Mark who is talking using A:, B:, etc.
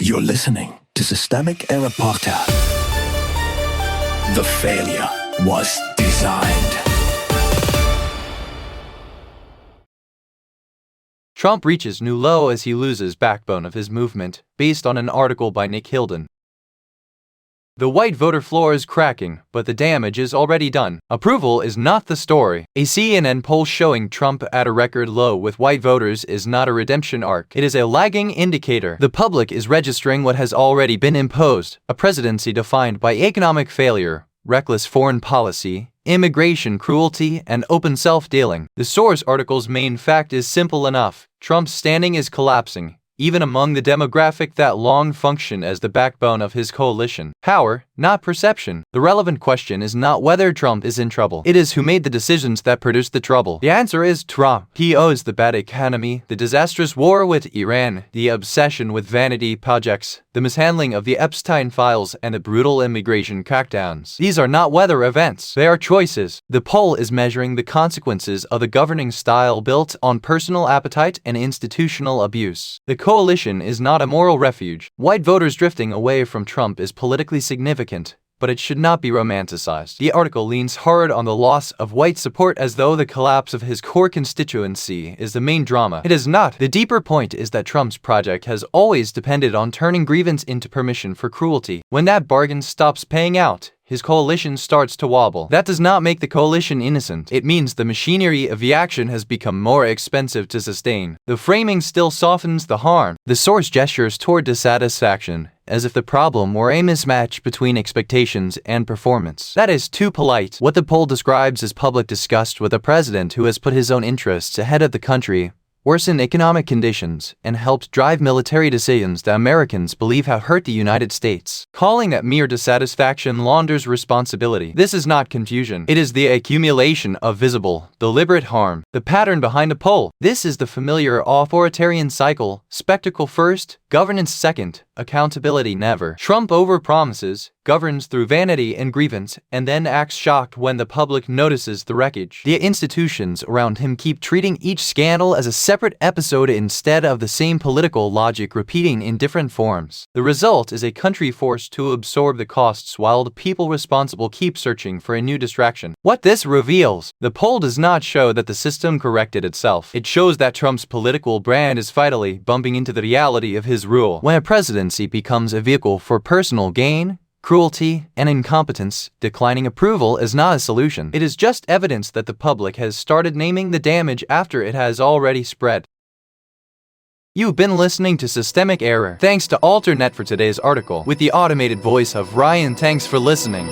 A: You're listening to Systemic Error Podcast. The failure was designed.
B: Trump reaches new low as he loses backbone of his movement, based on an article by Nick Hilden. The white voter floor is cracking, but the damage is already done. Approval is not the story. A CNN poll showing Trump at a record low with white voters is not a redemption arc. It is a lagging indicator. The public is registering what has already been imposed, a presidency defined by economic failure, reckless foreign policy, immigration cruelty, and open self-dealing. The source article's main fact is simple enough. Trump's standing is collapsing, even among the demographic that long functioned as the backbone of his coalition. Power, not perception. The relevant question is not whether Trump is in trouble. It is who made the decisions that produced the trouble. The answer is Trump. He owes the bad economy, the disastrous war with Iran, the obsession with vanity projects, the mishandling of the Epstein files, and the brutal immigration crackdowns. These are not weather events. They are choices. The poll is measuring the consequences of the governing style built on personal appetite and institutional abuse. The coalition is not a moral refuge. White voters drifting away from Trump is politically significant, but it should not be romanticized. The article leans hard on the loss of white support as though the collapse of his core constituency is the main drama. It is not. The deeper point is that Trump's project has always depended on turning grievance into permission for cruelty. When that bargain stops paying out, his coalition starts to wobble. That does not make the coalition innocent. It means the machinery of the action has become more expensive to sustain. The framing still softens the harm. The source gestures toward dissatisfaction, as if the problem were a mismatch between expectations and performance. That is too polite. What the poll describes is public disgust with a president who has put his own interests ahead of the country, worsened economic conditions, and helped drive military decisions that Americans believe have hurt the United States. Calling that mere dissatisfaction launders responsibility. This is not confusion. It is the accumulation of visible, deliberate harm. The pattern behind the poll. This is the familiar authoritarian cycle: spectacle first, governance second, accountability never. Trump overpromises, governs through vanity and grievance, and then acts shocked when the public notices the wreckage. The institutions around him keep treating each scandal as a separate episode instead of the same political logic repeating in different forms. The result is a country forced to absorb the costs while the people responsible keep searching for a new distraction. What this reveals: the poll does not show that the system corrected itself. It shows that Trump's political brand is vitally bumping into the reality of his rule. When a presidency becomes a vehicle for personal gain, cruelty, and incompetence, declining approval is not a solution. It is just evidence that the public has started naming the damage after it has already spread. You've been listening to Systemic Error. Thanks to Alternet for today's article, with the automated voice of Ryan. Thanks for listening.